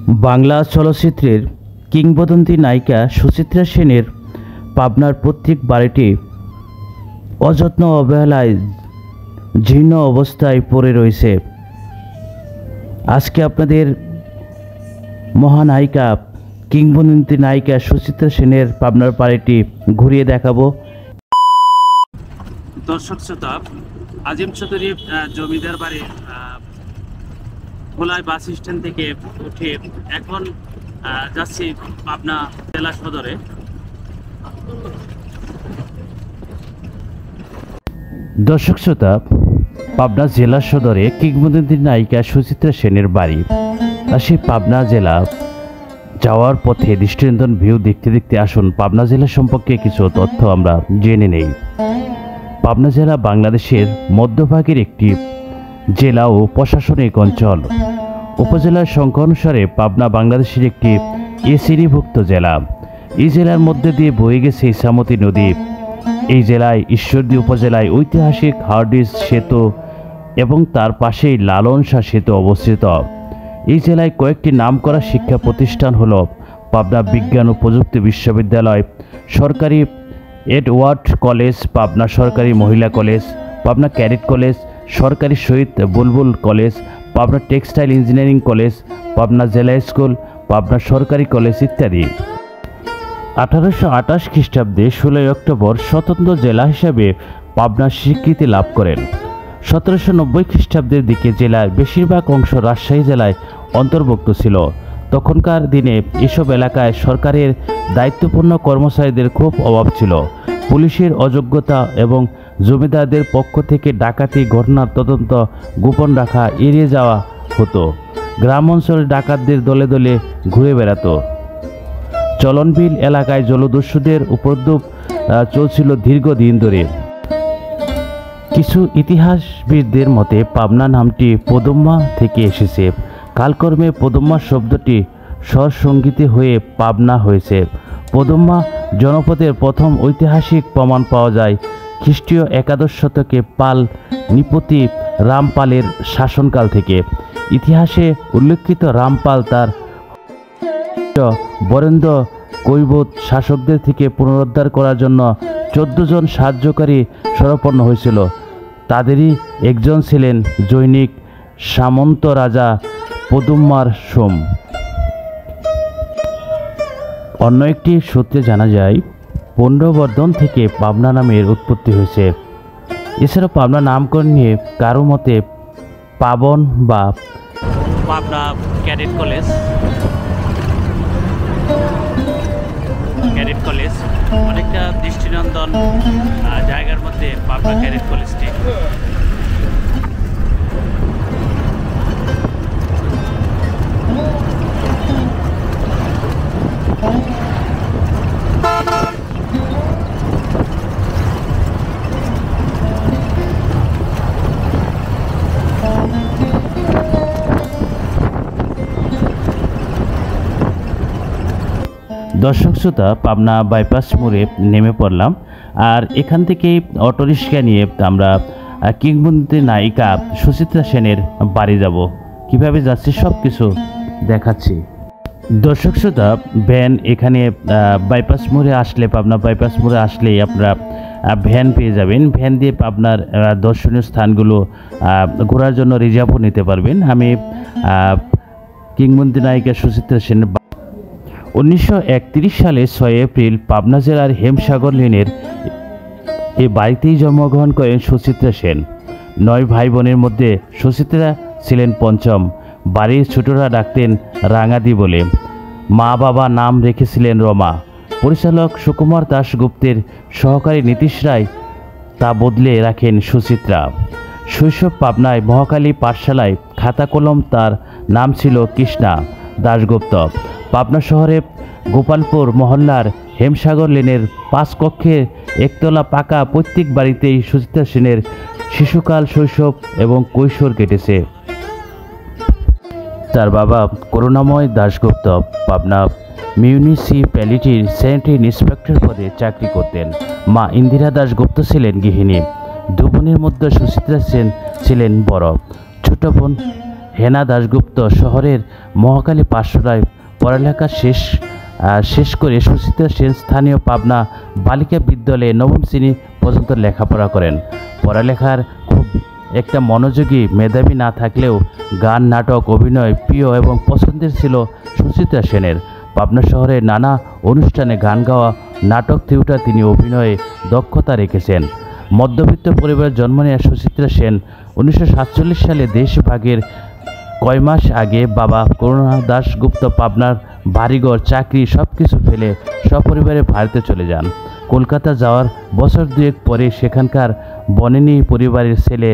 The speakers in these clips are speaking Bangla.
বাংলা চলচ্চিত্রের কিংবদন্তি নায়িকা সুচিত্রা সেনের পাবনার পৈতৃক বাড়িটি অযত্ন অবহেলায় জীর্ণ অবস্থায় পড়ে রয়েছে। আজকে আপনাদের মহানায়িকা কিংবদন্তি নায়িকা সুচিত্রা সেনের পাবনার বাড়িটি ঘুরিয়ে দেখাবো। দর্শক শ্রোতা, আজিম চৌধুরী জমিদার বাড়ি ভোলাই বাস স্ট্যান্ড থেকে উঠে এখন যাচ্ছি পাবনা জেলা সদরে। দর্শক শ্রোতা, পাবনা জেলা সদরে কিংবদন্তি নায়িকা সুচিত্রা সেনের বাড়ি। আর সেই পাবনা জেলা যাওয়ার পথে দৃষ্টিনন্দন ভিউ দেখতে দেখতে আসুন পাবনা জেলা সম্পর্কে কিছু তথ্য আমরা জেনে নেই। পাবনা জেলা বাংলাদেশের মধ্যভাগের একটি জেলা ও প্রশাসনিক অঞ্চল। উপজেলার সংখ্যা অনুসারে পাবনা বাংলাদেশের একটি এ শ্রেণীভুক্ত জেলা। এই জেলার মধ্যে দিয়ে বয়ে গেছে ইছামতি নদী। এই জেলায় ঈশ্বরদী উপজেলায় ঐতিহাসিক হার্ডিস সেতু এবং তার পাশেই লালন শাহ সেতু অবস্থিত। এই জেলায় কয়েকটি নামকরা শিক্ষা প্রতিষ্ঠান হল পাবনা বিজ্ঞান ও প্রযুক্তি বিশ্ববিদ্যালয়, সরকারি এডওয়ার্ড কলেজ, পাবনা সরকারি মহিলা কলেজ, পাবনা ক্যাডেট কলেজ, সরকারি Shahid Bulbul college, Pabna textile engineering college, Pabna জেলা স্কুল, পাবনা সরকারি কলেজ ইত্যাদি। 1828 খ্রিস্টাব্দে 16 অক্টোবর স্বতন্ত্র জেলা হিসাবে পাবনা স্বীকৃতি লাভ করেন। 1790 খ্রিস্টাব্দের দিকে জেলার বেশিরভাগ অংশ রাজশাহী জেলায় অন্তর্ভুক্ত ছিল। তখনকার দিনে এসব এলাকায় সরকারের দায়িত্বপূর্ণ কর্মচারীদের খুব অভাব ছিল। পুলিশের অযোগ্যতা এবং জমিদারদের পক্ষ থেকে ডাকাতি ঘটনার তদন্ত গোপন রাখা এড়িয়ে যাওয়া হতো। গ্রাম অঞ্চলে ডাকাতদের দলে দলে ঘুরে বেড়াতো। চলনবিল এলাকায় জলদস্যুদের উপদ্রব চলছিল দীর্ঘদিন ধরে। কিছু ইতিহাসবিদদের মতে পাবনা নামটি পদম্মা থেকে এসেছে। কালক্রমে পদম্মা শব্দটি স্বরসঙ্গীতে হয়ে পাবনা হয়েছে। পদম্মা জনপদের প্রথম ঐতিহাসিক প্রমাণ পাওয়া যায় খ্রিস্টীয় 11 শতকে পাল নৃপতি রামপালের শাসনকাল থেকে। ইতিহাসে উল্লেখিত রামপাল তার বরেন্দ্র কৈবত শাসকদের থেকে পুনরুদ্ধার করার জন্য 14 জন সাহায্যকারী শরণাপন্ন হয়েছিল। তাদেরই একজন ছিলেন জৈনিক সামন্ত রাজা পদুম্মার সোম। অন্য একটি সূত্রে জানা যায় পুণ্ড্রবর্ধন থেকে পাবনা নামের উৎপত্তি হয়েছে। এছাড়া পাবনা নামকরণ নিয়ে কারো মতে পাবন বা পাবনা ক্যাডেট কলেজ অনেকটা দৃষ্টিনন্দন জায়গার মধ্যে পাবনা ক্যাডেট কলেজটি। দর্শক শ্রোতা, পাবনা বাইপাস মোড়ে নেমে পড়লাম। আর এখান থেকে অটোরিক্সা নিয়ে আমরা কিংবদন্তি নায়িকা সুচিত্রা সেনের বাড়ি যাব। কিভাবে যাচ্ছি সব কিছু দেখাচ্ছি। দর্শক শ্রোতা, ভ্যান এখানে বাইপাস মোড়ে আসলে, পাবনা বাইপাস মোড়ে আসলেই আপনারা ভ্যান পেয়ে যাবেন। ভ্যান দিয়ে পাবনার দর্শনীয় স্থানগুলো ঘোরার জন্য রিজার্ভও নিতে পারবেন। আমি কিংবদন্তি নায়িকা সুচিত্রা সেন 1931 সালে 6 এপ্রিল পাবনা জেলার হেমসাগর লেনের এই বাড়িতেই জন্মগ্রহণ করেন সুচিত্রা সেন। 9 ভাই বোনের মধ্যে সুচিত্রা ছিলেন পঞ্চম। বাড়ির ছোটরা ডাকতেন রাঙাদি বলে। মা বাবা নাম রেখেছিলেন রমা। পরিচালক সুকুমার দাশগুপ্তের সহকারী নীতিশ রায় তা বদলে রাখেন সুচিত্রা। শৈশব পাবনায় মহাকালী পাঠশালায়, খাতা কলম তার নাম ছিল কৃষ্ণা দাশগুপ্ত। পাবনা শহরে গোপালপুর মহল্লার হেমসাগর লেনের 5 কক্ষের একতলা পাকা প্রত্যেক বাড়িতেই সুচিত্রা সেনের শিশুকাল, শৈশব এবং কৈশোর কেটেছে। তার বাবা করুণাময় দাশগুপ্ত পাবনা মিউনিসিপ্যালিটির স্যানিটারি ইন্সপেক্টর পদে চাকরি করতেন। মা ইন্দিরা দাশগুপ্ত ছিলেন গৃহিণী। 2 বোনের মধ্যে সুচিত্রা সেন ছিলেন বড়। ছোট বোন হেনা দাশগুপ্ত শহরের মহাকালী পাঠশালায় পড়ালেখা শেষ করে সুচিত্রা সেন স্থানীয় পাবনা বালিকা বিদ্যালয়ে নবম শ্রেণী পর্যন্ত লেখাপড়া করেন। পড়ালেখার খুব একটা মনোযোগী মেধাবী না থাকলেও গান, নাটক, অভিনয় প্রিয় এবং পছন্দের ছিল সুচিত্রা সেনের। পাবনা শহরের নানা অনুষ্ঠানে গান গাওয়া, নাটক, থিয়েটার তিনি অভিনয়ে দক্ষতা রেখেছেন। মধ্যবিত্ত পরিবারে জন্ম নেওয়া সুচিত্রা সেন 1947 সালে দেশভাগের কয় মাস আগে বাবা করুণা দাশগুপ্ত পাবনার বাড়িঘর, চাকরি সব কিছু ফেলে সপরিবারে ভারতে চলে যান। কলকাতা যাওয়ার বছর দুয়েক পরে সেখানকার বনেনী পরিবারের ছেলে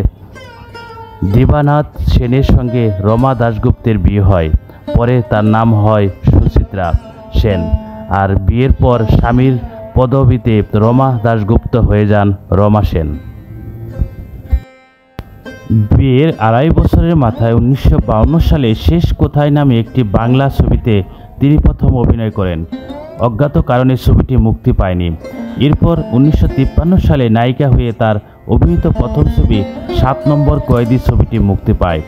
দেবানাথ সেনের সঙ্গে রমা দাশগুপ্তের বিয়ে হয়। পরে তার নাম হয় সুচিত্রা সেন। আর বিয়ের পর স্বামীর পদবিতে রমা দাশগুপ্ত হয়ে যান রমা সেন। বিয়ের 2.5 বছরের মাথায় 1952 সালে শেষ কোথায় নামে একটি বাংলা ছবিতে তিনি প্রথম অভিনয় করেন। অজ্ঞাত কারণে ছবিটি মুক্তি পায়নি। এরপর 1953 সালে নায়িকা হয়ে তার অভিনীত প্রথম ছবি 7 নম্বর কয়েদি ছবিটি মুক্তি পায়।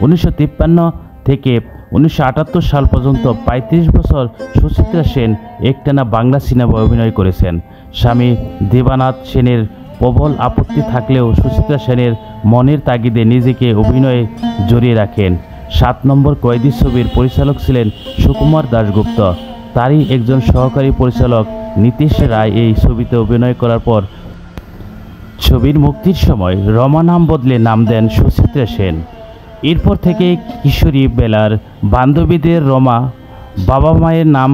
1953 থেকে 1978 সাল পর্যন্ত 35 বছর সুচিত্রা সেন একটানা বাংলা সিনেমায় অভিনয় করেছেন। স্বামী দেবানাথ সেনের প্রবল আপত্তি থাকলেও সুচিত্রা সেনের মনের তাগিদে নিজেকে অভিনয়ে জড়িয়ে রাখেন। 7 নম্বর কয়েদি ছবির পরিচালক ছিলেন সুকুমার দাশগুপ্ত। তারই একজন সহকারী পরিচালক নীতিশ রায় এই ছবিতে অভিনয় করার পর ছবির মুক্তির সময় রমা নাম বদলে নাম দেন সুচিত্রা সেন। এরপর থেকে কিশোরী বেলার বান্ধবীদের রমা, বাবা মায়ের নাম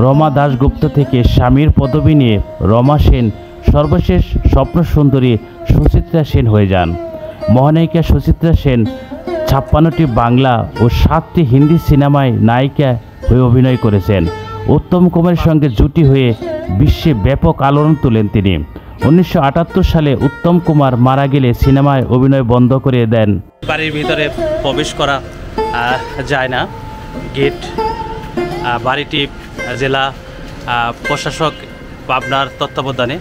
রমা দাশগুপ্ত থেকে স্বামীর পদবি নিয়ে রমা সেন সর্বশেষ স্বপ্নসুন্দরী সুচিত্রা সেন হয়ে যান। মহানায়িকা সুচিত্রা সেন 56টি বাংলা ও 7টি হিন্দি সিনেমায় নায়িকা হয়ে অভিনয় করেছেন। উত্তম কুমারের সঙ্গে জুটি হয়ে বিশ্বে ব্যাপক আলোড়ন তোলেন তিনি। 1978 সালে উত্তম কুমার মারা গেলে সিনেমায় অভিনয় বন্ধ করে দেন। বাড়ির ভিতরে প্রবেশ করা যায় না। গেট বাড়িটি জেলা প্রশাসক পাবনার তত্ত্বাবধানে।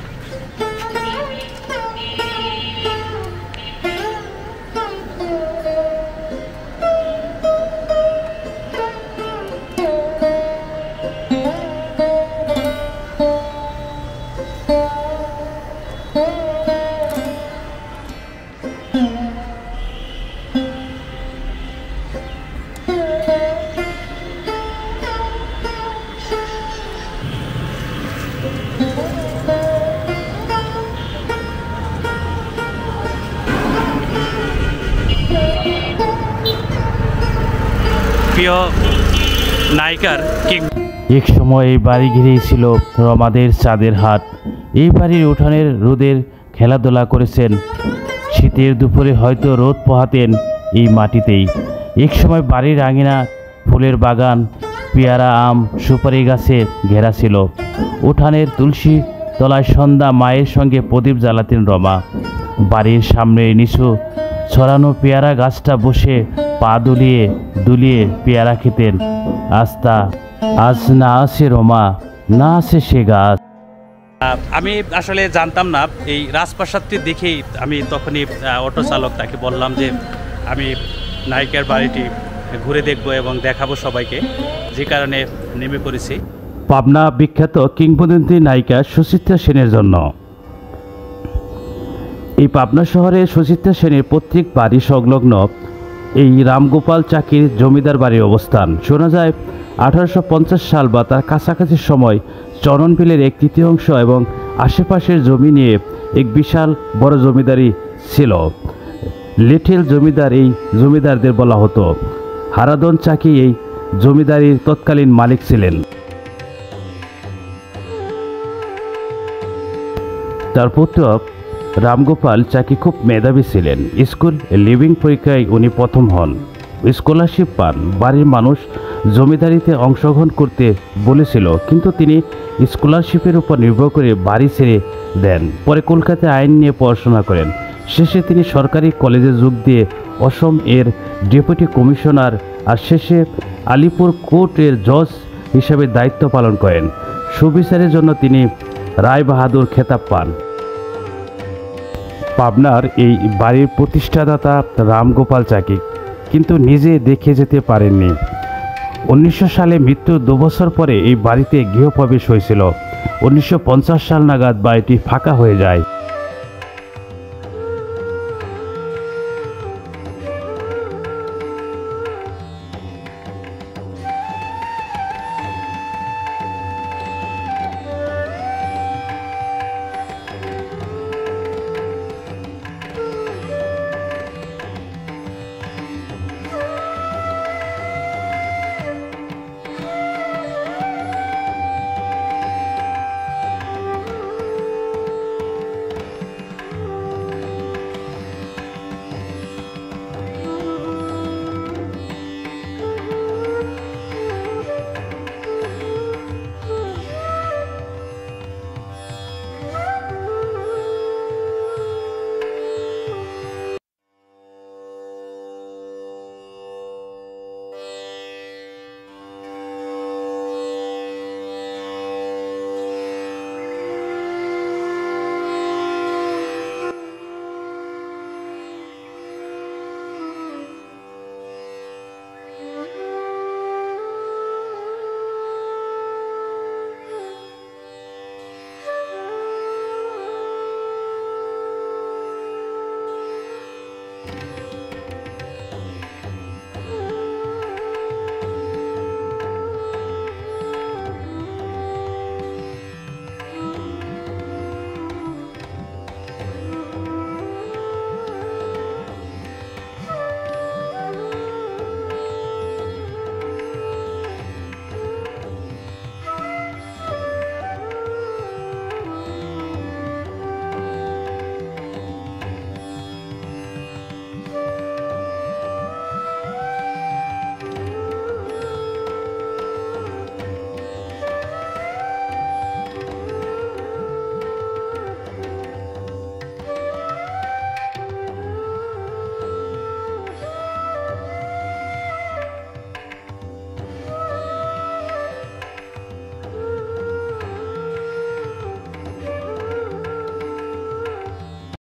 প্রিয় নায়িকার কিং। এক সময় এই বাড়ি ঘিরেই ছিল রমাদের চাঁদের হাট। এই বাড়ির উঠানের রোদের খেলাধুলা করেছেন। শীতের দুপুরে হয়তো রোদ পোহাতেন এই মাটিতেই। এক সময় বাড়ির আঙিনা ফুলের বাগান, পেয়ারা, আম, সুপারি গাছে ঘেরা ছিল। উঠানের তুলসী তলায় সন্ধ্যা মায়ের সঙ্গে প্রদীপ জ্বালাতেন রমা। বাড়ির সামনে নিচু ছড়ানো পেয়ারা গাছটা বসে পা দুলিয়ে দুলিয়ে পেয়ারা খেতেন। আজ না আছে রমা, না আছে সে গাছ। আমি আসলে জানতাম না এই রাজপ্রাসাদটি দেখেই আমি তখনই অটো চালক তাকে বললাম যে আমি নায়িকার বাড়িটি ঘুরে দেখব এবং দেখাবো সবাইকে, যে কারণে নেমে পড়েছি পাবনা বিখ্যাত কিংবদন্তি নায়িকা সুচিত্রা সেনের জন্য। এই পাবনা শহরে সুচিত্রা সেনের পৈতৃক বাড়ি সংলগ্ন এই রামগোপাল চাকির জমিদার বাড়ির অবস্থান। শোনা যায় 1850 সাল বা তার কাছাকাছি সময় চরণবিলের 1/3 এবং আশেপাশের জমি নিয়ে এক বিশাল বড় জমিদারি ছিল। লিটল জমিদার এই জমিদারদের বলা হতো। হারাধন চাকি এই জমিদারির তৎকালীন মালিক ছিলেন। তার পুত্র রামগোপাল চাকি খুব মেধাবী ছিলেন। স্কুল লিভিং পরীক্ষায় উনি প্রথম হন, স্কলারশিপ পান। বাড়ির মানুষ জমিদারিতে অংশগ্রহণ করতে বলেছিল, কিন্তু তিনি স্কলারশিপের উপর নির্ভর করে বাড়ি ছেড়ে দেন। পরে কলকাতায় আইন নিয়ে পড়াশোনা করেন। শেষে তিনি সরকারি কলেজে যোগ দিয়ে অসম এর ডেপুটি কমিশনার আর শেষে আলিপুর কোর্টের জজ হিসেবে দায়িত্ব পালন করেন। সুবিচারের জন্য তিনি রায় বাহাদুর খেতাব পান। পাবনার এই বাড়ির প্রতিষ্ঠাদাতা রামগোপাল চাকি কিন্তু নিজে দেখে যেতে পারেননি। 1900 সালে মৃত্যুর 2 বছর পরে এই বাড়িতে গৃহপ্রবেশ হয়েছিল। 1950 সাল নাগাদ বাড়িটি ফাঁকা হয়ে যায়।